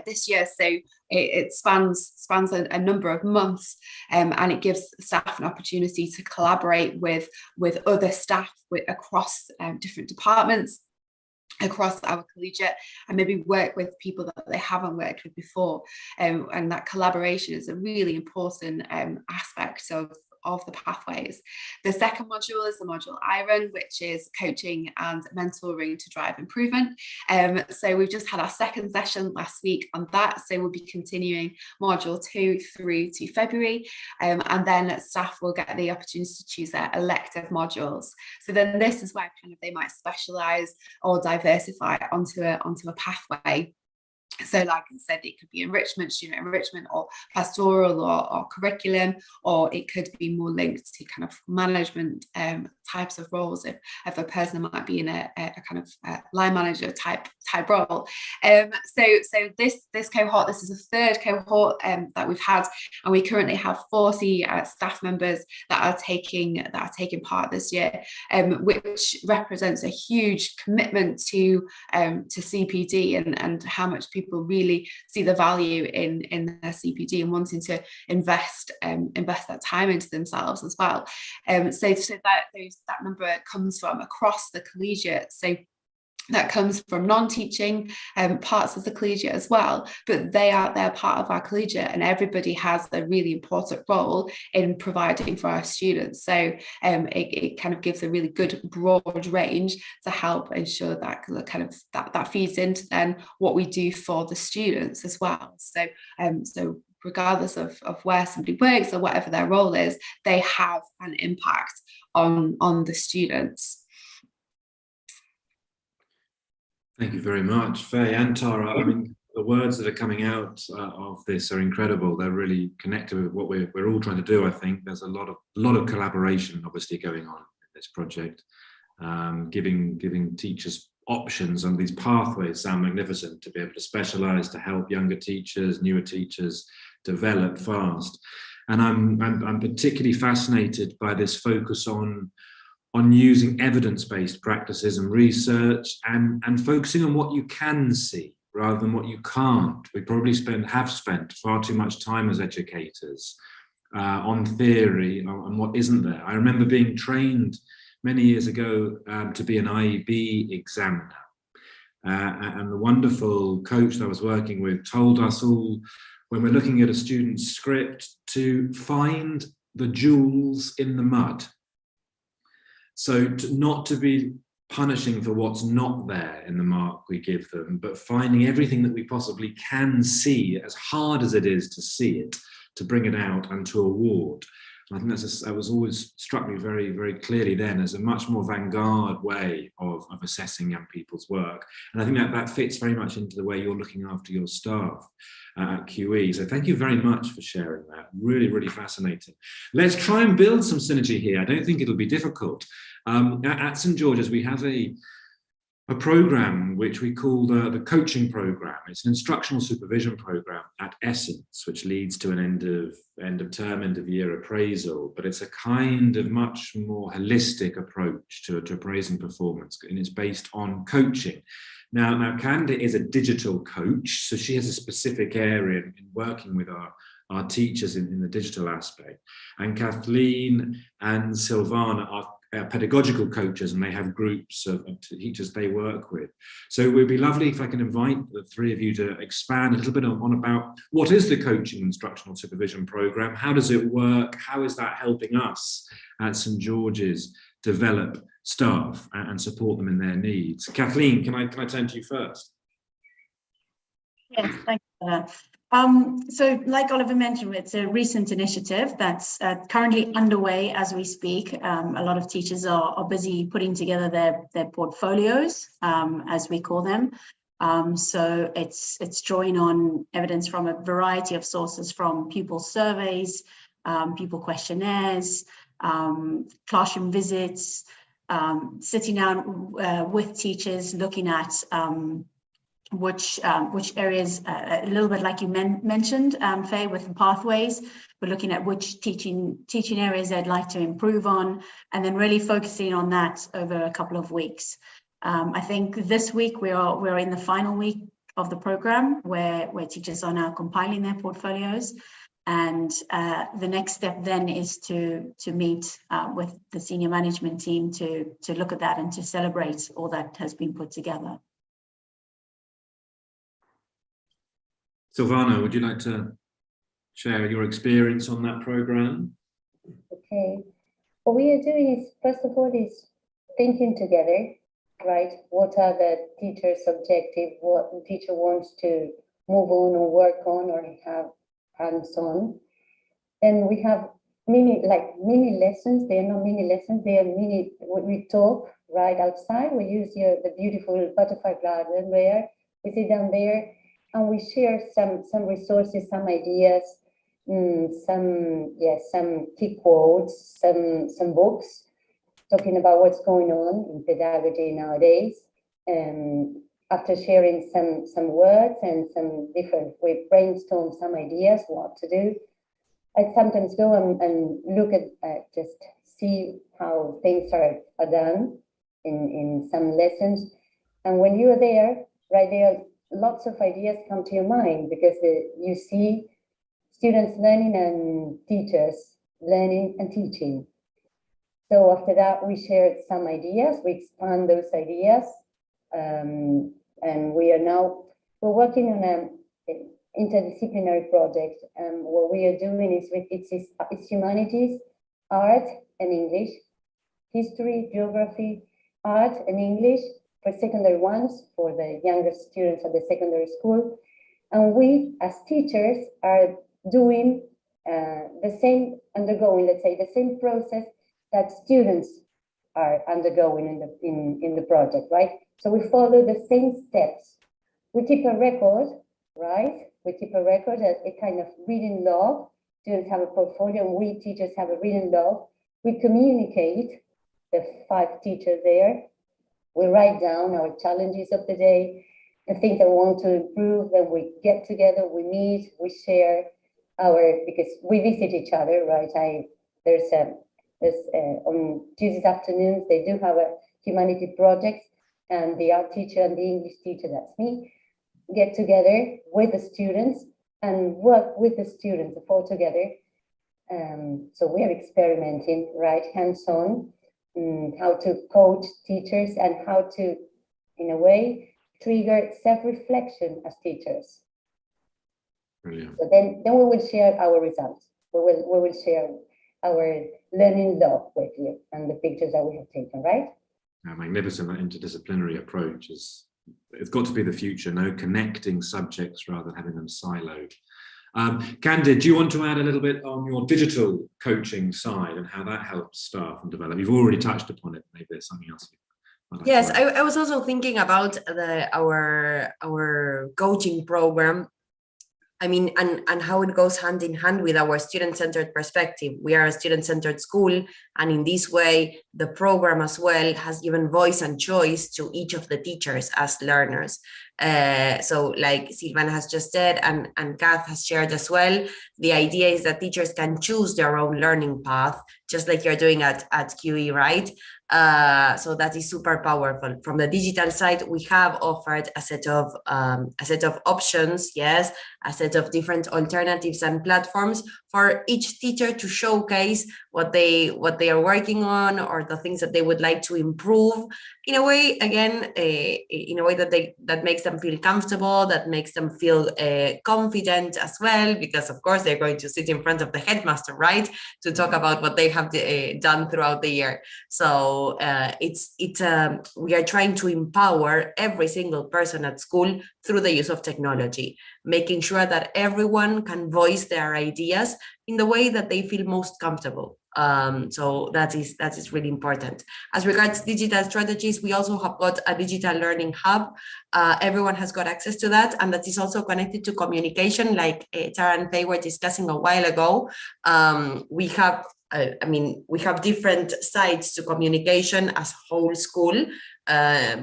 this year. So it spans a number of months, and it gives staff an opportunity to collaborate with other staff across different departments across our collegiate, and maybe work with people that they haven't worked with before, and that collaboration is a really important aspect of the pathways. The second module is the module IRON, which is coaching and mentoring to drive improvement. So we've just had our second session last week on that. So we'll be continuing module 2 through to February, and then staff will get the opportunity to choose their elective modules. So then this is where kind of they might specialize or diversify onto a pathway. So like I said, it could be enrichment, student enrichment, or pastoral, or curriculum, or it could be more linked to kind of management types of roles, if a person might be in a kind of line manager type role. So this cohort, this is the 3rd cohort that we've had, and we currently have 40 staff members that are taking part this year, which represents a huge commitment to CPD and how much people really see the value in their CPD and wanting to invest that time into themselves as well. So that number comes from across the collegiate. So that comes from non-teaching parts of the collegiate as well, but they're part of our collegiate, and everybody has a really important role in providing for our students. So it kind of gives a really good broad range to help ensure that kind of that feeds into then what we do for the students as well. So regardless of where somebody works or whatever their role is, they have an impact on the students. Thank you very much, Faye and Tara. I mean, the words that are coming out of this are incredible. They're really connected with what we're all trying to do. I think there's a lot of collaboration, obviously, going on in this project. Giving teachers options on these pathways sound magnificent, to be able to specialise, to help younger teachers, newer teachers develop fast. And I'm particularly fascinated by this focus on using evidence-based practices and research, and focusing on what you can see rather than what you can't. We probably have spent far too much time as educators on theory and what isn't there. I remember being trained many years ago to be an IB examiner. And the wonderful coach that I was working with told us all, when we're looking at a student's script, to find the jewels in the mud. So not to be punishing for what's not there in the mark we give them, but finding everything that we possibly can see, as hard as it is to see it, to bring it out and to award. And I think that was always struck me very, very clearly then as a much more vanguard way of assessing young people's work. And I think that fits very much into the way you're looking after your staff at QE. So thank you very much for sharing that. Really, really fascinating. Let's try and build some synergy here. I don't think it'll be difficult. At St. George's, we have a program which we call the coaching program. It's an instructional supervision program at Essence, which leads to an end of term, end of year appraisal. But it's a kind of much more holistic approach to appraising performance, and it's based on coaching. Now Candy is a digital coach, so she has a specific area in working with our teachers in the digital aspect. And Kathleen and Silvana are pedagogical coaches, and they have groups of teachers they work with. So it would be lovely if I can invite the three of you to expand a little bit on about what is the coaching instructional supervision program, how does it work, how is that helping us at St. George's develop staff and support them in their needs. Kathleen, can I turn to you first? Yes, thank you. So like Oliver mentioned, it's a recent initiative that's currently underway as we speak. A lot of teachers are busy putting together their portfolios, as we call them. So it's drawing on evidence from a variety of sources, from pupil surveys, pupil questionnaires, classroom visits, sitting down with teachers, looking at which areas, a little bit like you mentioned, Faye, with the pathways. We're looking at which teaching areas they'd like to improve on, and then really focusing on that over a couple of weeks. I think this week we're in the final week of the program where teachers are now compiling their portfolios, and the next step then is to meet with the senior management team to look at that and to celebrate all that has been put together. Silvana, would you like to share your experience on that program? Okay. What we are doing is, first of all, is thinking together, right? What are the teacher's objectives? What the teacher wants to move on or work on or have hands-on. Then we have mini lessons. They are not mini lessons. They are mini. We talk right outside. We use the beautiful butterfly garden where we sit down there. And we share some resources, some ideas, some key quotes, some books talking about what's going on in pedagogy nowadays. After sharing some words and we brainstorm some ideas what to do. I sometimes go and look at just see how things are done in some lessons. And when you're there, right there, lots of ideas come to your mind because you see students learning and teachers learning and teaching. So after that, we shared some ideas, we expand those ideas, and we're working on an interdisciplinary project. What we are doing is it's humanities, art and English, history, geography, art and English, for secondary ones, for the younger students at the secondary school. And we, as teachers, are doing undergoing the same process that students are undergoing in the project, right? So we follow the same steps. We keep a record, right? We keep a record, a kind of reading log. Students have a portfolio, and we teachers have a reading log. We communicate, the 5 teachers there. We write down our challenges of the day, the things that we want to improve, then we get together, we meet, we share because we visit each other, right? There's on Tuesdays afternoons, they do have a humanity project, and the art teacher and the English teacher, that's me, get together with the students and work with the students all together. So we are experimenting, right, hands-on. how to coach teachers and how to, in a way, trigger self-reflection as teachers. Brilliant. So then we will share our results. We will share our learning log with you and the pictures that we have taken, right? Magnificent. That interdisciplinary approach it's got to be the future, no, connecting subjects rather than having them siloed. Candid, do you want to add a little bit on your digital coaching side and how that helps staff and develop? You've already touched upon it. Maybe there's something else. Yes, I was also thinking about our coaching program. I mean, and how it goes hand in hand with our student-centered perspective. We are a student-centered school, and in this way, the program as well has given voice and choice to each of the teachers as learners. So like Silvana has just said, and Kath has shared as well, the idea is that teachers can choose their own learning path, just like you're doing at QE, right? So that is super powerful. From the digital side, we have offered a set of options, yes, a set of different alternatives and platforms for each teacher to showcase what they are working on or the things that they would like to improve in a way, again, in a way that makes them feel comfortable, that makes them feel confident as well, because of course they're going to sit in front of the headmaster, right, to talk about what they have done throughout the year. So we are trying to empower every single person at school through the use of technology, making sure that everyone can voice their ideas in the way that they feel most comfortable. So that is really important. As regards digital strategies, we also have got a digital learning hub. Everyone has got access to that, and that is also connected to communication, like Tara and Faye were discussing a while ago. We have different sides to communication as whole school.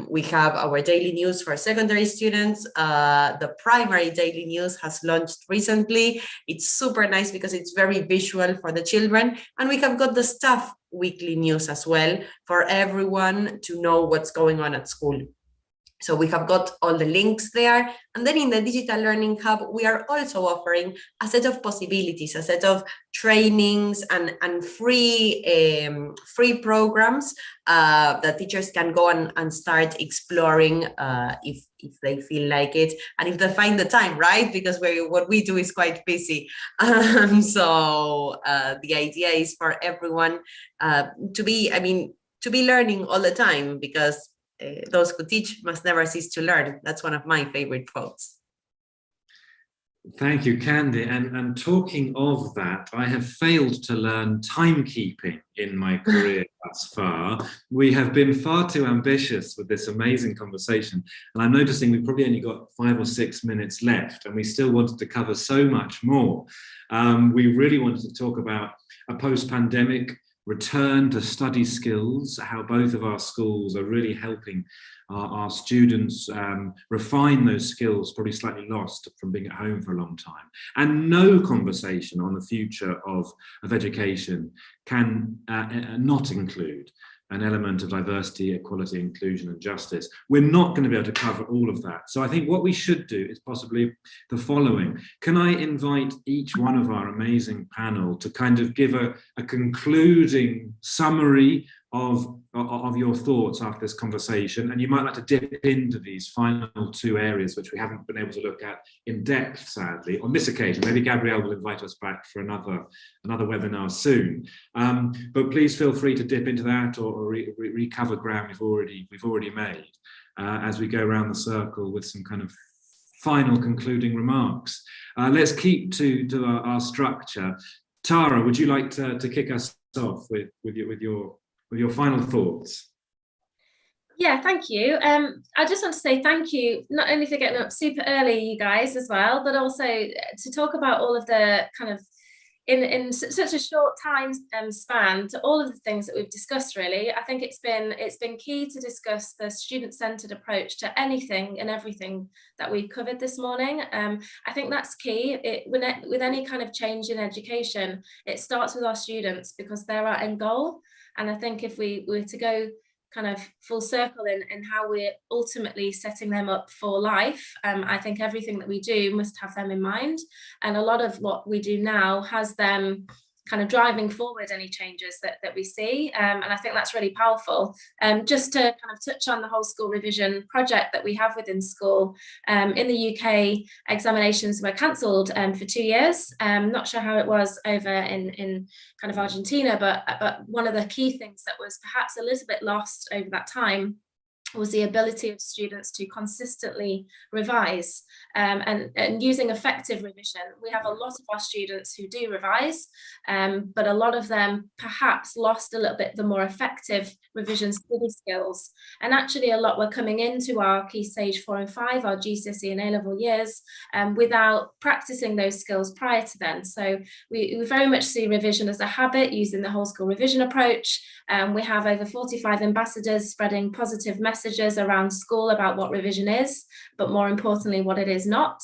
We have our daily news for secondary students. The primary daily news has launched recently. It's super nice because it's very visual for the children. And we have got the staff weekly news as well for everyone to know what's going on at school. So we have got all the links there. And then in the Digital Learning Hub, we are also offering a set of possibilities, a set of trainings and free programs that teachers can go and start exploring if they feel like it, and if they find the time, right? Because what we do is quite busy. So the idea is for everyone to be learning all the time, because those who teach must never cease to learn. That's one of my favorite quotes. Thank you, Candy. And talking of that, I have failed to learn timekeeping in my career thus far. We have been far too ambitious with this amazing conversation. And I'm noticing we've probably only got 5 or 6 minutes left, and we still wanted to cover so much more. We really wanted to talk about a post-pandemic return to study skills, how both of our schools are really helping our students refine those skills, probably slightly lost from being at home for a long time. And no conversation on the future of education can not include an element of diversity, equality, inclusion, and justice. We're not going to be able to cover all of that. So I think what we should do is possibly the following. Can I invite each one of our amazing panel to kind of give a concluding summary of your thoughts after this conversation? And you might like to dip into these final 2 areas, which we haven't been able to look at in depth, sadly, on this occasion. Maybe Gabrielle will invite us back for another webinar soon. But please feel free to dip into that or recover ground we've already made as we go around the circle with some kind of final concluding remarks. Let's keep to our structure. Tara, would you like to kick us off with your final thoughts? Yeah, thank you. I just want to say thank you, not only for getting up super early, you guys, as well, but also to talk about all of the kind of in such a short time span to all of the things that we've discussed. Really, I think it's been key to discuss the student-centered approach to anything and everything that we've covered this morning. I think that's key. With any kind of change in education, it starts with our students, because they're our end goal. And I think if we were to go kind of full circle in how we're ultimately setting them up for life, I think everything that we do must have them in mind. And a lot of what we do now has them kind of driving forward any changes that we see. And I think that's really powerful. Just to kind of touch on the whole school revision project that we have within school, in the UK, examinations were cancelled for 2 years. Not sure how it was over in kind of Argentina, but one of the key things that was perhaps a little bit lost over that time was the ability of students to consistently revise, and using effective revision. We have a lot of our students who do revise, but a lot of them perhaps lost a little bit the more effective revision study skills. And actually a lot were coming into our Key Stage 4 and 5, our GCSE and A-level years, without practicing those skills prior to then. So we very much see revision as a habit, using the whole school revision approach. We have over 45 ambassadors spreading positive messages around school about what revision is, but more importantly, what it is not.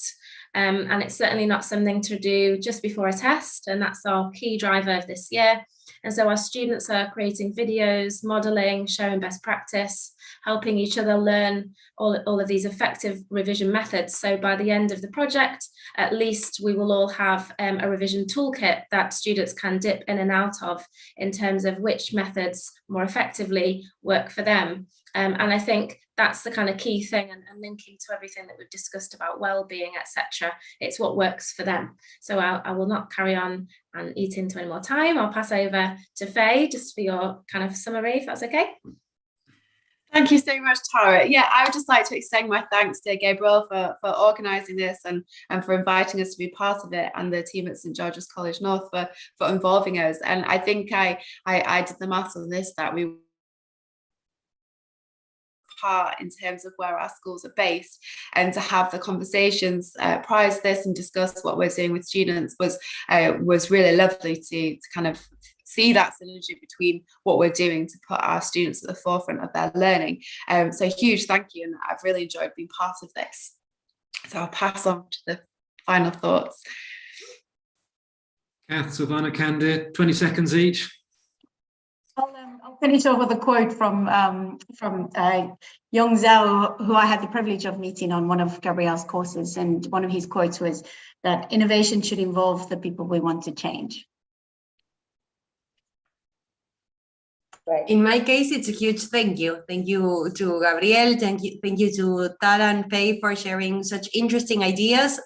And it's certainly not something to do just before a test, and that's our key driver of this year. And so our students are creating videos, modeling, sharing best practice, helping each other learn all of these effective revision methods. So by the end of the project, at least we will all have a revision toolkit that students can dip in and out of in terms of which methods more effectively work for them. And I think that's the kind of key thing, and linking to everything that we've discussed about well-being, etc. It's what works for them. So I will not carry on and eat into any more time. I'll pass over to Faye just for your kind of summary, if that's okay. Thank you so much, Tara. Yeah, I would just like to extend my thanks to Gabriel for organising this and for inviting us to be part of it, and the team at St George's College North for involving us. And I think I did the maths on this, that we part in terms of where our schools are based, and to have the conversations prior to this and discuss what we're doing with students was really lovely to kind of see that synergy between what we're doing to put our students at the forefront of their learning. So huge thank you, and I've really enjoyed being part of this. So I'll pass on to the final thoughts. Kath, Silvana, Candid, 20 seconds each. I'll finish off with a quote from Yong Zhao, who I had the privilege of meeting on one of Gabriel's courses, and one of his quotes was that innovation should involve the people we want to change. Right. In my case, it's a huge thank you. Thank you to Gabriel. Thank you to Tara and Faye for sharing such interesting ideas.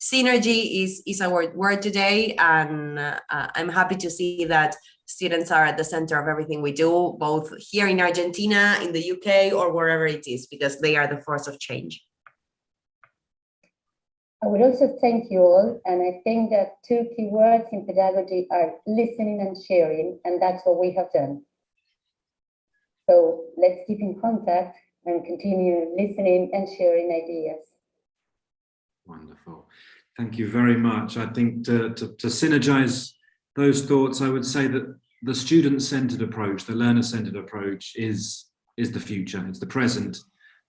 Synergy is our word today, and I'm happy to see that students are at the center of everything we do, both here in Argentina, in the UK, or wherever it is, because they are the force of change. I would also thank you all, and I think that 2 key words in pedagogy are listening and sharing, and that's what we have done. So let's keep in contact and continue listening and sharing ideas. Wonderful. Thank you very much. I think to synergize those thoughts, I would say that the student-centered approach, the learner-centered approach is the future, it's the present.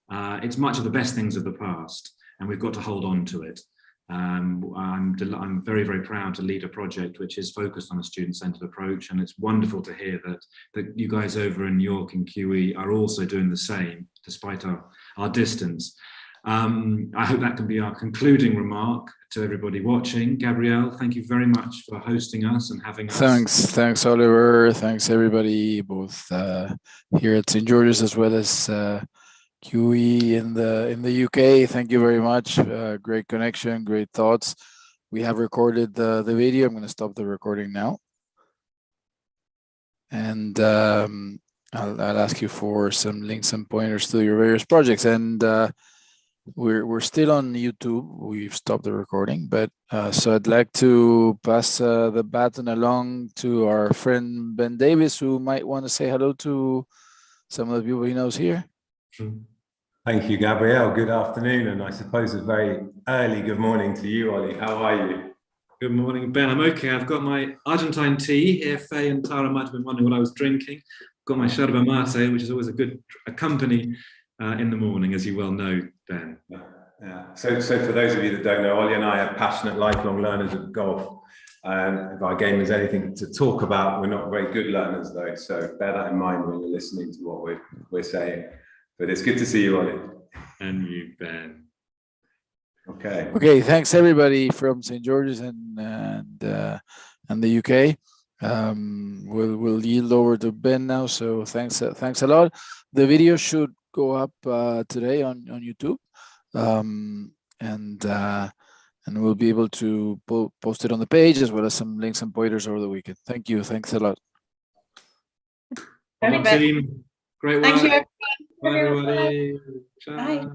It's much of the best things of the past, and we've got to hold on to it. I'm very, very proud to lead a project which is focused on a student-centered approach, and it's wonderful to hear that you guys over in York and QE are also doing the same, despite our distance. I hope that can be our concluding remark to everybody watching. Gabrielle, thank you very much for hosting us and having us. Thanks, Oliver. Thanks, everybody, both here at St George's as well as QE in the UK. Thank you very much. Great connection, great thoughts. We have recorded the video. I'm going to stop the recording now, and I'll ask you for some links and pointers to your various projects. And we're still on YouTube. We've stopped the recording, but so I'd like to pass the baton along to our friend Ben Davis, who might want to say hello to some of the people he knows here. Thank you, Gabrielle. Good afternoon, and I suppose a very early good morning to you, Ollie. How are you? Good morning, Ben. I'm okay. I've got my Argentine tea here. Faye and Tara might have been wondering what I was drinking. I've got my yerba mate, which is always a good company in the morning, as you well know, Ben. Yeah. So for those of you that don't know, Ollie and I are passionate lifelong learners of golf. If our game is anything to talk about, we're not very good learners though. So bear that in mind when you're listening to what we're saying. But it's good to see you, Ollie. And you, Ben. Okay. Okay, thanks everybody from St. George's and and the UK. We'll yield over to Ben now. So thanks a lot. The video should go up today on YouTube, and we'll be able to post it on the page as well as some links and pointers over the weekend. Thank you. Thanks a lot. Well done, team. Great work. Thank you, everyone. Bye, everybody. Ciao. Bye.